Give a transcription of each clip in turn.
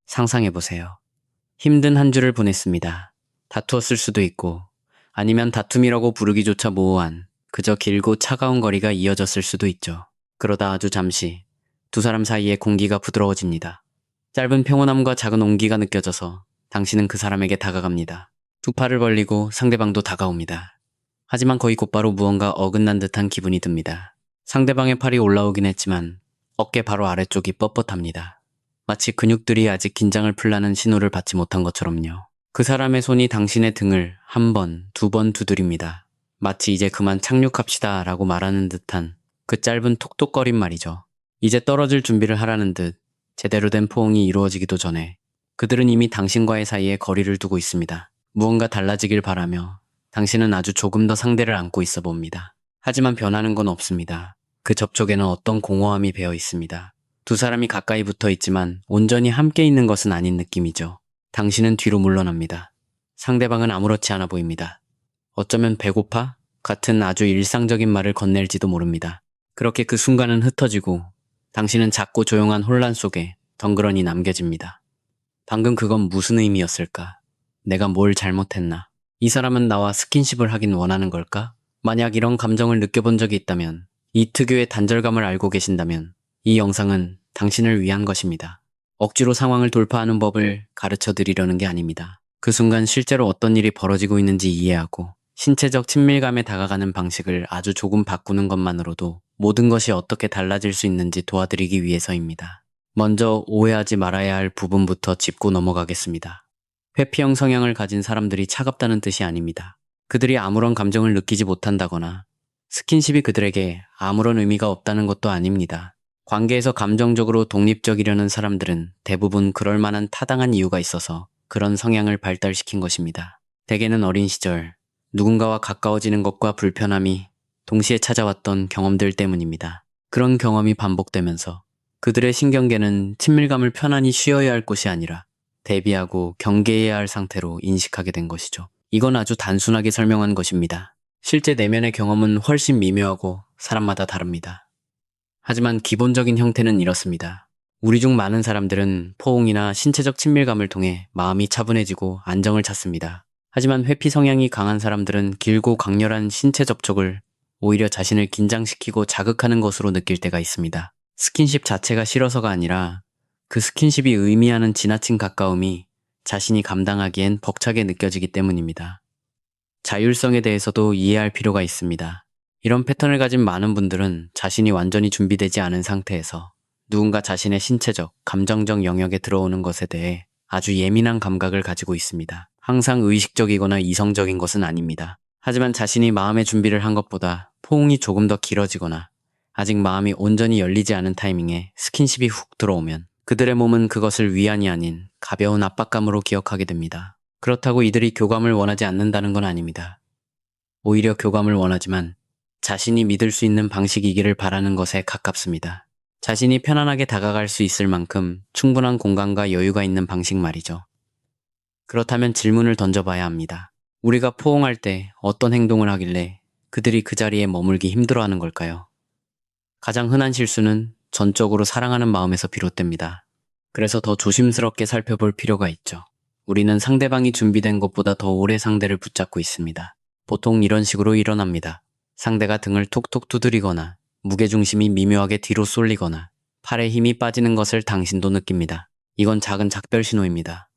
상상해보세요. 힘든 한 주를 보냈습니다. 다투었을 수도 있고, 아니면 다툼이라고 부르기조차 모호한 그저 길고 차가운 거리가 이어졌을 수도 있죠. 그러다 아주 잠시 두 사람 사이에 공기가 부드러워집니다. 짧은 평온함과 작은 온기가 느껴져서 당신은 그 사람에게 다가갑니다. 두 팔을 벌리고 상대방도 다가옵니다. 하지만 거의 곧바로 무언가 어긋난 듯한 기분이 듭니다. 상대방의 팔이 올라오긴 했지만 어깨 바로 아래쪽이 뻣뻣합니다. 마치 근육들이 아직 긴장을 풀라는 신호를 받지 못한 것처럼요. 그 사람의 손이 당신의 등을 한 번, 두 번 두드립니다. 마치 이제 그만 착륙합시다 라고 말하는 듯한 그 짧은 톡톡거림 말이죠. 이제 떨어질 준비를 하라는 듯 제대로 된 포옹이 이루어지기도 전에 그들은 이미 당신과의 사이에 거리를 두고 있습니다. 무언가 달라지길 바라며 당신은 아주 조금 더 상대를 안고 있어 봅니다. 하지만 변하는 건 없습니다. 그 접촉에는 어떤 공허함이 배어 있습니다. 두 사람이 가까이 붙어 있지만 온전히 함께 있는 것은 아닌 느낌이죠. 당신은 뒤로 물러납니다. 상대방은 아무렇지 않아 보입니다. 어쩌면 배고파? 같은 아주 일상적인 말을 건넬지도 모릅니다. 그렇게 그 순간은 흩어지고 당신은 작고 조용한 혼란 속에 덩그러니 남겨집니다. 방금 그건 무슨 의미였을까? 내가 뭘 잘못했나? 이 사람은 나와 스킨십을 하긴 원하는 걸까? 만약 이런 감정을 느껴본 적이 있다면, 이 특유의 단절감을 알고 계신다면 이 영상은 당신을 위한 것입니다. 억지로 상황을 돌파하는 법을 가르쳐 드리려는 게 아닙니다. 그 순간 실제로 어떤 일이 벌어지고 있는지 이해하고 신체적 친밀감에 다가가는 방식을 아주 조금 바꾸는 것만으로도 모든 것이 어떻게 달라질 수 있는지 도와드리기 위해서입니다. 먼저 오해하지 말아야 할 부분부터 짚고 넘어가겠습니다. 회피형 성향을 가진 사람들이 차갑다는 뜻이 아닙니다. 그들이 아무런 감정을 느끼지 못한다거나 스킨십이 그들에게 아무런 의미가 없다는 것도 아닙니다. 관계에서 감정적으로 독립적이려는 사람들은 대부분 그럴 만한 타당한 이유가 있어서 그런 성향을 발달시킨 것입니다. 대개는 어린 시절 누군가와 가까워지는 것과 불편함이 동시에 찾아왔던 경험들 때문입니다. 그런 경험이 반복되면서 그들의 신경계는 친밀감을 편안히 쉬어야 할 곳이 아니라 대비하고 경계해야 할 상태로 인식하게 된 것이죠. 이건 아주 단순하게 설명한 것입니다. 실제 내면의 경험은 훨씬 미묘하고 사람마다 다릅니다. 하지만 기본적인 형태는 이렇습니다. 우리 중 많은 사람들은 포옹이나 신체적 친밀감을 통해 마음이 차분해지고 안정을 찾습니다. 하지만 회피 성향이 강한 사람들은 길고 강렬한 신체 접촉을 오히려 자신을 긴장시키고 자극하는 것으로 느낄 때가 있습니다. 스킨십 자체가 싫어서가 아니라 그 스킨십이 의미하는 지나친 가까움이 자신이 감당하기엔 벅차게 느껴지기 때문입니다. 자율성에 대해서도 이해할 필요가 있습니다. 이런 패턴을 가진 많은 분들은 자신이 완전히 준비되지 않은 상태에서 누군가 자신의 신체적, 감정적 영역에 들어오는 것에 대해 아주 예민한 감각을 가지고 있습니다. 항상 의식적이거나 이성적인 것은 아닙니다. 하지만 자신이 마음의 준비를 한 것보다 포옹이 조금 더 길어지거나 아직 마음이 온전히 열리지 않은 타이밍에 스킨십이 훅 들어오면 그들의 몸은 그것을 위안이 아닌 가벼운 압박감으로 기억하게 됩니다. 그렇다고 이들이 교감을 원하지 않는다는 건 아닙니다. 오히려 교감을 원하지만 자신이 믿을 수 있는 방식이기를 바라는 것에 가깝습니다. 자신이 편안하게 다가갈 수 있을 만큼 충분한 공간과 여유가 있는 방식 말이죠. 그렇다면 질문을 던져봐야 합니다. 우리가 포옹할 때 어떤 행동을 하길래 그들이 그 자리에 머물기 힘들어하는 걸까요? 가장 흔한 실수는 전적으로 사랑하는 마음에서 비롯됩니다. 그래서 더 조심스럽게 살펴볼 필요가 있죠. 우리는 상대방이 준비된 것보다 더 오래 상대를 붙잡고 있습니다. 보통 이런 식으로 일어납니다. 상대가 등을 톡톡 두드리거나 무게중심이 미묘하게 뒤로 쏠리거나 팔에 힘이 빠지는 것을 당신도 느낍니다. 이건 작은 작별 신호입니다.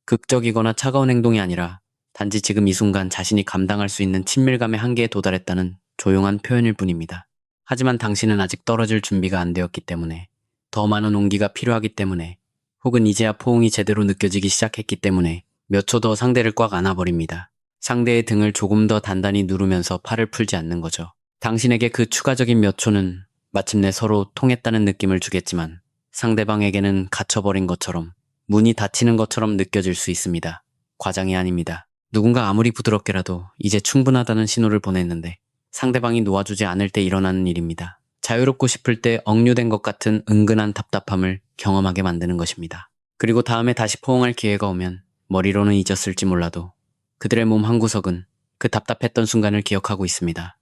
극적이거나 차가운 행동이 아니라 단지 지금 이 순간 자신이 감당할 수 있는 친밀감의 한계에 도달했다는 조용한 표현일 뿐입니다. 하지만 당신은 아직 떨어질 준비가 안 되었기 때문에, 더 많은 온기가 필요하기 때문에, 혹은 이제야 포옹이 제대로 느껴지기 시작했기 때문에 몇 초 더 상대를 꽉 안아버립니다. 상대의 등을 조금 더 단단히 누르면서 팔을 풀지 않는 거죠. 당신에게 그 추가적인 몇 초는 마침내 서로 통했다는 느낌을 주겠지만 상대방에게는 갇혀버린 것처럼, 문이 닫히는 것처럼 느껴질 수 있습니다. 과장이 아닙니다. 누군가 아무리 부드럽게라도 이제 충분하다는 신호를 보냈는데 상대방이 놓아주지 않을 때 일어나는 일입니다. 자유롭고 싶을 때 억류된 것 같은 은근한 답답함을 경험하게 만드는 것입니다. 그리고 다음에 다시 포옹할 기회가 오면 머리로는 잊었을지 몰라도 그들의 몸 한구석은 그 답답했던 순간을 기억하고 있습니다.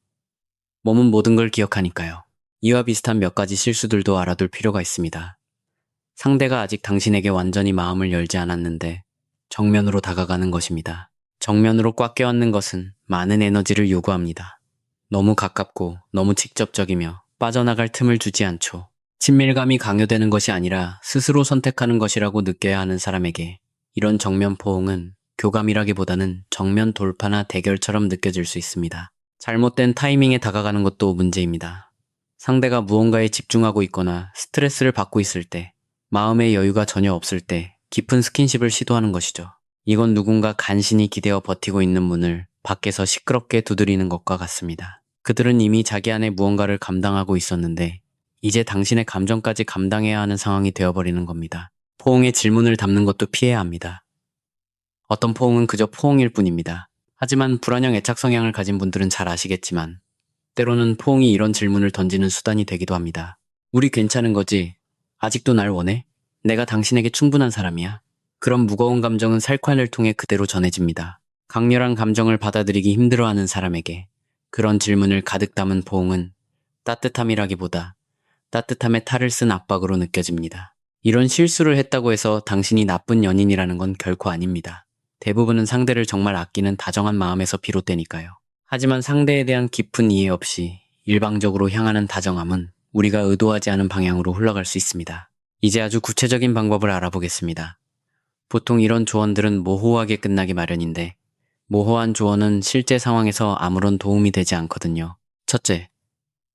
몸은 모든 걸 기억하니까요. 이와 비슷한 몇 가지 실수들도 알아둘 필요가 있습니다. 상대가 아직 당신에게 완전히 마음을 열지 않았는데 정면으로 다가가는 것입니다. 정면으로 꽉 껴안는 것은 많은 에너지를 요구합니다. 너무 가깝고 너무 직접적이며 빠져나갈 틈을 주지 않죠. 친밀감이 강요되는 것이 아니라 스스로 선택하는 것이라고 느껴야 하는 사람에게 이런 정면 포옹은 교감이라기보다는 정면 돌파나 대결처럼 느껴질 수 있습니다. 잘못된 타이밍에 다가가는 것도 문제입니다. 상대가 무언가에 집중하고 있거나 스트레스를 받고 있을 때, 마음의 여유가 전혀 없을 때 깊은 스킨십을 시도하는 것이죠. 이건 누군가 간신히 기대어 버티고 있는 문을 밖에서 시끄럽게 두드리는 것과 같습니다. 그들은 이미 자기 안에 무언가를 감당하고 있었는데 이제 당신의 감정까지 감당해야 하는 상황이 되어버리는 겁니다. 포옹에 질문을 담는 것도 피해야 합니다. 어떤 포옹은 그저 포옹일 뿐입니다. 하지만 불안형 애착 성향을 가진 분들은 잘 아시겠지만 때로는 포옹이 이런 질문을 던지는 수단이 되기도 합니다. 우리 괜찮은 거지? 아직도 날 원해? 내가 당신에게 충분한 사람이야? 그런 무거운 감정은 살갗을 통해 그대로 전해집니다. 강렬한 감정을 받아들이기 힘들어하는 사람에게 그런 질문을 가득 담은 포옹은 따뜻함이라기보다 따뜻함에 탈을 쓴 압박으로 느껴집니다. 이런 실수를 했다고 해서 당신이 나쁜 연인이라는 건 결코 아닙니다. 대부분은 상대를 정말 아끼는 다정한 마음에서 비롯되니까요. 하지만 상대에 대한 깊은 이해 없이 일방적으로 향하는 다정함은 우리가 의도하지 않은 방향으로 흘러갈 수 있습니다. 이제 아주 구체적인 방법을 알아보겠습니다. 보통 이런 조언들은 모호하게 끝나기 마련인데 모호한 조언은 실제 상황에서 아무런 도움이 되지 않거든요. 첫째,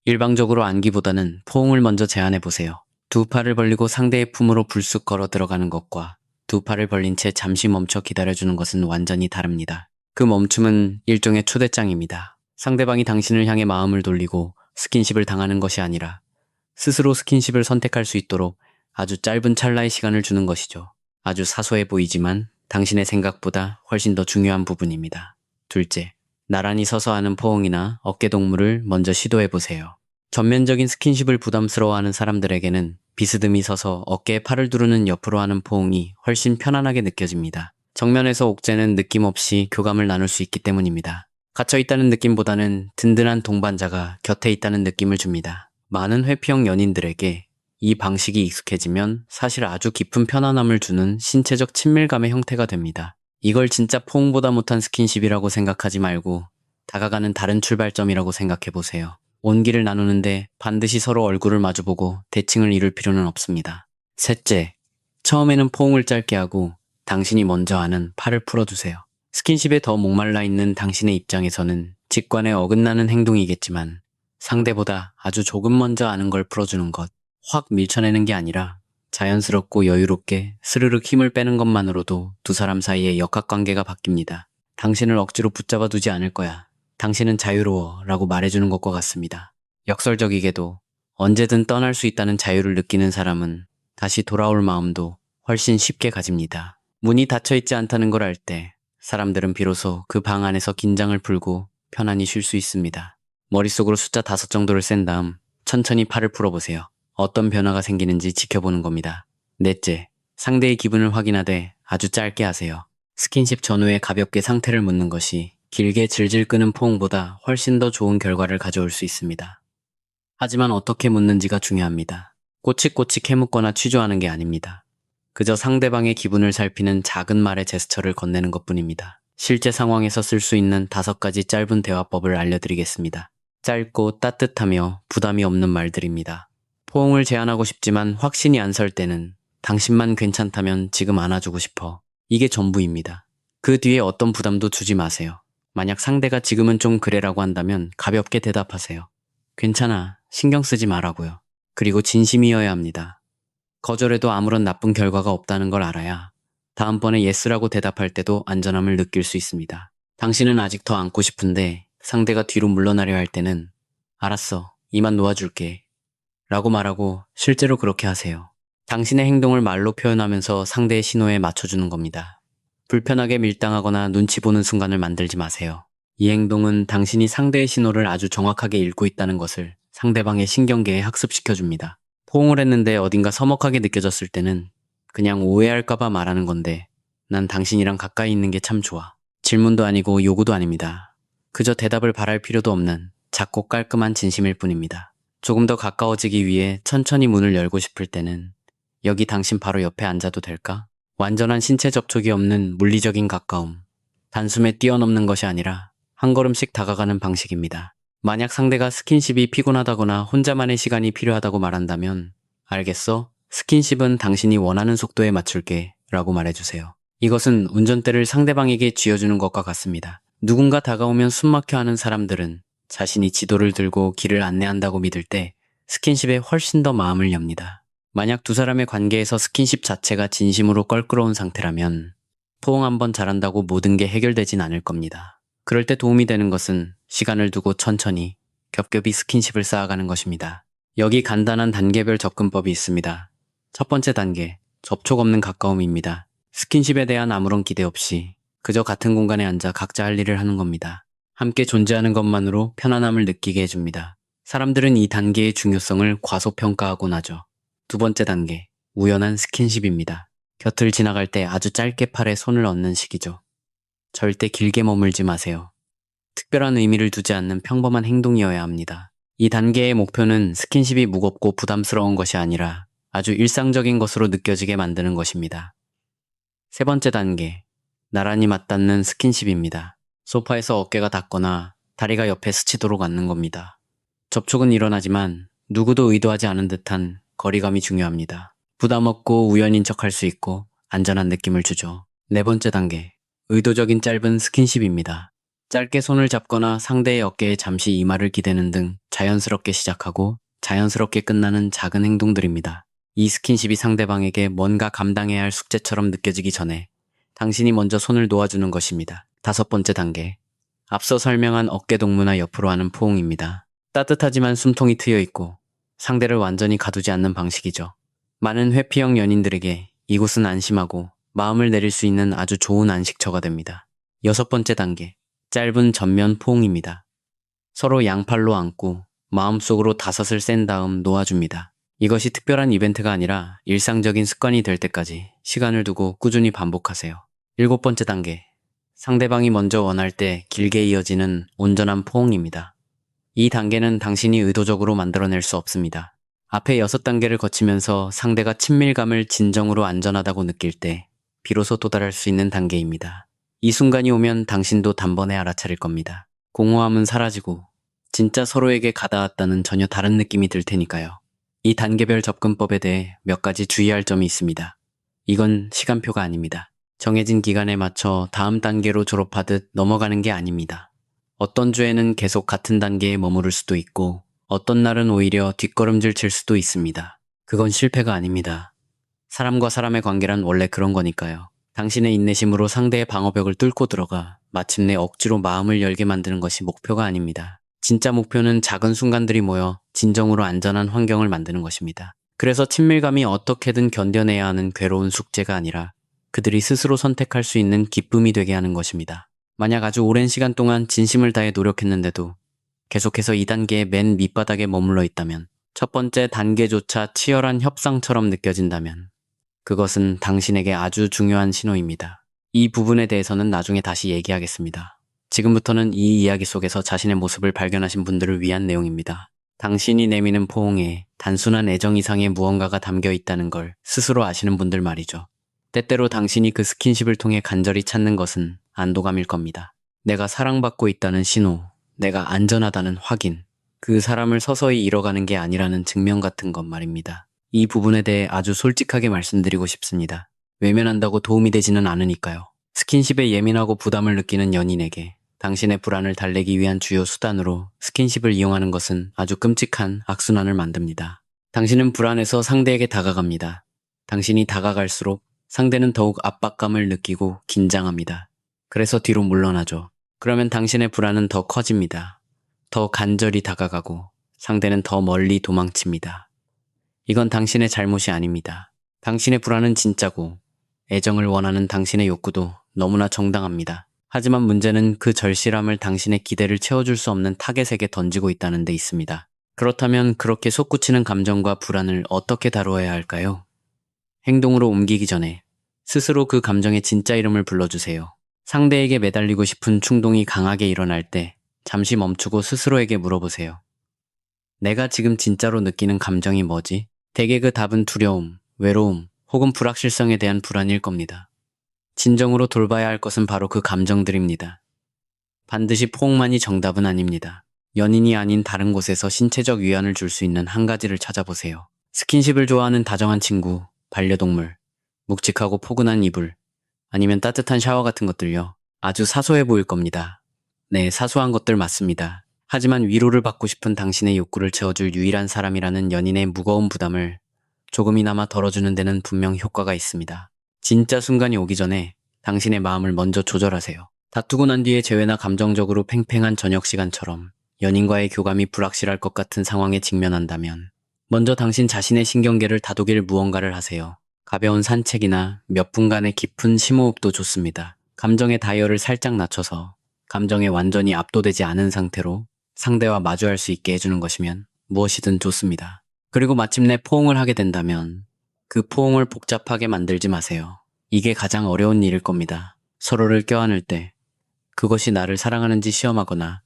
일방적으로 안기보다는 포옹을 먼저 제안해 보세요. 두 팔을 벌리고 상대의 품으로 불쑥 걸어 들어가는 것과 두 팔을 벌린 채 잠시 멈춰 기다려주는 것은 완전히 다릅니다. 그 멈춤은 일종의 초대장입니다. 상대방이 당신을 향해 마음을 돌리고 스킨십을 당하는 것이 아니라 스스로 스킨십을 선택할 수 있도록 아주 짧은 찰나의 시간을 주는 것이죠. 아주 사소해 보이지만 당신의 생각보다 훨씬 더 중요한 부분입니다. 둘째, 나란히 서서 하는 포옹이나 어깨동무를 먼저 시도해 보세요. 전면적인 스킨십을 부담스러워하는 사람들에게는 비스듬히 서서 어깨에 팔을 두르는 옆으로 하는 포옹이 훨씬 편안하게 느껴집니다. 정면에서 옥죄는 느낌 없이 교감을 나눌 수 있기 때문입니다. 갇혀있다는 느낌보다는 든든한 동반자가 곁에 있다는 느낌을 줍니다. 많은 회피형 연인들에게 이 방식이 익숙해지면 사실 아주 깊은 편안함을 주는 신체적 친밀감의 형태가 됩니다. 이걸 진짜 포옹보다 못한 스킨십이라고 생각하지 말고 다가가는 다른 출발점이라고 생각해 보세요. 온기를 나누는데 반드시 서로 얼굴을 마주보고 대칭을 이룰 필요는 없습니다. 셋째, 처음에는 포옹을 짧게 하고 당신이 먼저 하는 팔을 풀어주세요. 스킨십에 더 목말라 있는 당신의 입장에서는 직관에 어긋나는 행동이겠지만 상대보다 아주 조금 먼저 아는 걸 풀어주는 것, 확 밀쳐내는 게 아니라 자연스럽고 여유롭게 스르륵 힘을 빼는 것만으로도 두 사람 사이의 역학관계가 바뀝니다. 당신을 억지로 붙잡아 두지 않을 거야. 당신은 자유로워 라고 말해주는 것과 같습니다. 역설적이게도 언제든 떠날 수 있다는 자유를 느끼는 사람은 다시 돌아올 마음도 훨씬 쉽게 가집니다. 문이 닫혀있지 않다는 걸 알 때 사람들은 비로소 그 방 안에서 긴장을 풀고 편안히 쉴 수 있습니다. 머릿속으로 숫자 5 정도를 센 다음 천천히 팔을 풀어보세요. 어떤 변화가 생기는지 지켜보는 겁니다. 넷째, 상대의 기분을 확인하되 아주 짧게 하세요. 스킨십 전후에 가볍게 상태를 묻는 것이 길게 질질 끄는 포옹보다 훨씬 더 좋은 결과를 가져올 수 있습니다. 하지만 어떻게 묻는지가 중요합니다. 꼬치꼬치 캐묻거나 취조하는 게 아닙니다. 그저 상대방의 기분을 살피는 작은 말의 제스처를 건네는 것뿐입니다. 실제 상황에서 쓸 수 있는 5가지 짧은 대화법을 알려드리겠습니다. 짧고 따뜻하며 부담이 없는 말들입니다. 포옹을 제안하고 싶지만 확신이 안 설 때는 당신만 괜찮다면 지금 안아주고 싶어. 이게 전부입니다. 그 뒤에 어떤 부담도 주지 마세요. 만약 상대가 지금은 좀 그래라고 한다면 가볍게 대답하세요. 괜찮아, 신경 쓰지 말라고요. 그리고 진심이어야 합니다. 거절해도 아무런 나쁜 결과가 없다는 걸 알아야 다음번에 예스라고 대답할 때도 안전함을 느낄 수 있습니다. 당신은 아직 더 안고 싶은데 상대가 뒤로 물러나려 할 때는 알았어, 이만 놓아줄게 라고 말하고 실제로 그렇게 하세요. 당신의 행동을 말로 표현하면서 상대의 신호에 맞춰주는 겁니다. 불편하게 밀당하거나 눈치 보는 순간을 만들지 마세요. 이 행동은 당신이 상대의 신호를 아주 정확하게 읽고 있다는 것을 상대방의 신경계에 학습시켜줍니다. 포옹을 했는데 어딘가 서먹하게 느껴졌을 때는 그냥 오해할까봐 말하는 건데 난 당신이랑 가까이 있는 게 참 좋아. 질문도 아니고 요구도 아닙니다. 그저 대답을 바랄 필요도 없는 작고 깔끔한 진심일 뿐입니다. 조금 더 가까워지기 위해 천천히 문을 열고 싶을 때는 여기 당신 바로 옆에 앉아도 될까? 완전한 신체 접촉이 없는 물리적인 가까움. 단숨에 뛰어넘는 것이 아니라 한 걸음씩 다가가는 방식입니다. 만약 상대가 스킨십이 피곤하다거나 혼자만의 시간이 필요하다고 말한다면 알겠어? 스킨십은 당신이 원하는 속도에 맞출게 라고 말해주세요. 이것은 운전대를 상대방에게 쥐어주는 것과 같습니다. 누군가 다가오면 숨막혀 하는 사람들은 자신이 지도를 들고 길을 안내한다고 믿을 때 스킨십에 훨씬 더 마음을 엽니다. 만약 두 사람의 관계에서 스킨십 자체가 진심으로 껄끄러운 상태라면 포옹 한번 잘한다고 모든 게 해결되진 않을 겁니다. 그럴 때 도움이 되는 것은 시간을 두고 천천히 겹겹이 스킨십을 쌓아가는 것입니다. 여기 간단한 단계별 접근법이 있습니다. 첫 번째 단계, 접촉 없는 가까움입니다. 스킨십에 대한 아무런 기대 없이 그저 같은 공간에 앉아 각자 할 일을 하는 겁니다. 함께 존재하는 것만으로 편안함을 느끼게 해줍니다. 사람들은 이 단계의 중요성을 과소평가하곤 하죠. 두 번째 단계, 우연한 스킨십입니다. 곁을 지나갈 때 아주 짧게 팔에 손을 얹는 식이죠. 절대 길게 머물지 마세요. 특별한 의미를 두지 않는 평범한 행동이어야 합니다. 이 단계의 목표는 스킨십이 무겁고 부담스러운 것이 아니라 아주 일상적인 것으로 느껴지게 만드는 것입니다. 세 번째 단계, 나란히 맞닿는 스킨십입니다. 소파에서 어깨가 닿거나 다리가 옆에 스치도록 앉는 겁니다. 접촉은 일어나지만 누구도 의도하지 않은 듯한 거리감이 중요합니다. 부담 없고 우연인 척할 수 있고 안전한 느낌을 주죠. 네 번째 단계, 의도적인 짧은 스킨십입니다. 짧게 손을 잡거나 상대의 어깨에 잠시 이마를 기대는 등 자연스럽게 시작하고 자연스럽게 끝나는 작은 행동들입니다. 이 스킨십이 상대방에게 뭔가 감당해야 할 숙제처럼 느껴지기 전에 당신이 먼저 손을 놓아주는 것입니다. 다섯 번째 단계, 앞서 설명한 어깨 동무나 옆으로 하는 포옹입니다. 따뜻하지만 숨통이 트여 있고 상대를 완전히 가두지 않는 방식이죠. 많은 회피형 연인들에게 이곳은 안심하고 마음을 내릴 수 있는 아주 좋은 안식처가 됩니다. 여섯 번째 단계, 짧은 전면 포옹입니다. 서로 양팔로 안고 마음속으로 다섯을 센 다음 놓아줍니다. 이것이 특별한 이벤트가 아니라 일상적인 습관이 될 때까지 시간을 두고 꾸준히 반복하세요. 일곱 번째 단계, 상대방이 먼저 원할 때 길게 이어지는 온전한 포옹입니다. 이 단계는 당신이 의도적으로 만들어낼 수 없습니다. 앞에 6단계를 거치면서 상대가 친밀감을 진정으로 안전하다고 느낄 때 비로소 도달할 수 있는 단계입니다. 이 순간이 오면 당신도 단번에 알아차릴 겁니다. 공허함은 사라지고 진짜 서로에게 가닿았다는 전혀 다른 느낌이 들 테니까요. 이 단계별 접근법에 대해 몇 가지 주의할 점이 있습니다. 이건 시간표가 아닙니다. 정해진 기간에 맞춰 다음 단계로 졸업하듯 넘어가는 게 아닙니다. 어떤 주에는 계속 같은 단계에 머무를 수도 있고 어떤 날은 오히려 뒷걸음질 칠 수도 있습니다. 그건 실패가 아닙니다. 사람과 사람의 관계란 원래 그런 거니까요. 당신의 인내심으로 상대의 방어벽을 뚫고 들어가 마침내 억지로 마음을 열게 만드는 것이 목표가 아닙니다. 진짜 목표는 작은 순간들이 모여 진정으로 안전한 환경을 만드는 것입니다. 그래서 친밀감이 어떻게든 견뎌내야 하는 괴로운 숙제가 아니라 그들이 스스로 선택할 수 있는 기쁨이 되게 하는 것입니다. 만약 아주 오랜 시간 동안 진심을 다해 노력했는데도 계속해서 2단계의 맨 밑바닥에 머물러 있다면, 첫 번째 단계조차 치열한 협상처럼 느껴진다면 그것은 당신에게 아주 중요한 신호입니다. 이 부분에 대해서는 나중에 다시 얘기하겠습니다. 지금부터는 이 이야기 속에서 자신의 모습을 발견하신 분들을 위한 내용입니다. 당신이 내미는 포옹에 단순한 애정 이상의 무언가가 담겨 있다는 걸 스스로 아시는 분들 말이죠. 때때로 당신이 그 스킨십을 통해 간절히 찾는 것은 안도감일 겁니다. 내가 사랑받고 있다는 신호, 내가 안전하다는 확인, 그 사람을 서서히 잃어가는 게 아니라는 증명 같은 것 말입니다. 이 부분에 대해 아주 솔직하게 말씀드리고 싶습니다. 외면한다고 도움이 되지는 않으니까요. 스킨십에 예민하고 부담을 느끼는 연인에게 당신의 불안을 달래기 위한 주요 수단으로 스킨십을 이용하는 것은 아주 끔찍한 악순환을 만듭니다. 당신은 불안해서 상대에게 다가갑니다. 당신이 다가갈수록 상대는 더욱 압박감을 느끼고 긴장합니다. 그래서 뒤로 물러나죠. 그러면 당신의 불안은 더 커집니다. 더 간절히 다가가고 상대는 더 멀리 도망칩니다. 이건 당신의 잘못이 아닙니다. 당신의 불안은 진짜고 애정을 원하는 당신의 욕구도 너무나 정당합니다. 하지만 문제는 그 절실함을 당신의 기대를 채워줄 수 없는 타겟에게 던지고 있다는 데 있습니다. 그렇다면 그렇게 솟구치는 감정과 불안을 어떻게 다루어야 할까요? 행동으로 옮기기 전에 스스로 그 감정의 진짜 이름을 불러주세요. 상대에게 매달리고 싶은 충동이 강하게 일어날 때 잠시 멈추고 스스로에게 물어보세요. 내가 지금 진짜로 느끼는 감정이 뭐지? 대개 그 답은 두려움, 외로움, 혹은 불확실성에 대한 불안일 겁니다. 진정으로 돌봐야 할 것은 바로 그 감정들입니다. 반드시 포옹만이 정답은 아닙니다. 연인이 아닌 다른 곳에서 신체적 위안을 줄 수 있는 한 가지를 찾아보세요. 스킨십을 좋아하는 다정한 친구, 반려동물, 묵직하고 포근한 이불, 아니면 따뜻한 샤워 같은 것들요. 아주 사소해 보일 겁니다. 네, 사소한 것들 맞습니다. 하지만 위로를 받고 싶은 당신의 욕구를 채워줄 유일한 사람이라는 연인의 무거운 부담을 조금이나마 덜어주는 데는 분명 효과가 있습니다. 진짜 순간이 오기 전에 당신의 마음을 먼저 조절하세요. 다투고 난 뒤에 재회나 감정적으로 팽팽한 저녁 시간처럼 연인과의 교감이 불확실할 것 같은 상황에 직면한다면 먼저 당신 자신의 신경계를 다독일 무언가를 하세요. 가벼운 산책이나 몇 분간의 깊은 심호흡도 좋습니다. 감정의 다이얼을 살짝 낮춰서 감정에 완전히 압도되지 않은 상태로 상대와 마주할 수 있게 해주는 것이면 무엇이든 좋습니다. 그리고 마침내 포옹을 하게 된다면 그 포옹을 복잡하게 만들지 마세요. 이게 가장 어려운 일일 겁니다. 서로를 껴안을 때 그것이 나를 사랑하는지 시험하거나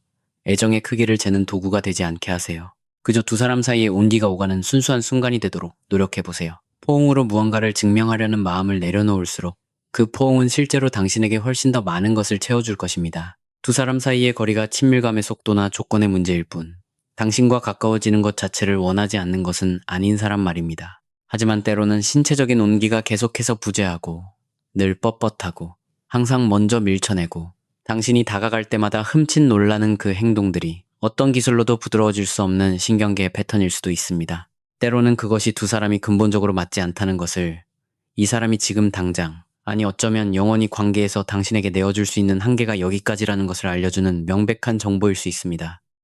애정의 크기를 재는 도구가 되지 않게 하세요. 그저 두 사람 사이에 온기가 오가는 순수한 순간이 되도록 노력해보세요. 포옹으로 무언가를 증명하려는 마음을 내려놓을수록 그 포옹은 실제로 당신에게 훨씬 더 많은 것을 채워줄 것입니다. 두 사람 사이의 거리가 친밀감의 속도나 조건의 문제일 뿐 당신과 가까워지는 것 자체를 원하지 않는 것은 아닌 사람 말입니다. 하지만 때로는 신체적인 온기가 계속해서 부재하고 늘 뻣뻣하고 항상 먼저 밀쳐내고 당신이 다가갈 때마다 흠칫 놀라는 그 행동들이 어떤 기술로도 부드러워질 수 없는 신경계의 패턴일 수도 있습니다. 때로는 그것이 두 사람이 근본적으로 맞지 않다는 것을 이 사람이 지금 당장, 아니 어쩌면 영원히 관계에서 당신에게 내어줄 수 있는 한계가 여기까지라는 것을 알려주는 명백한 정보일 수 있습니다.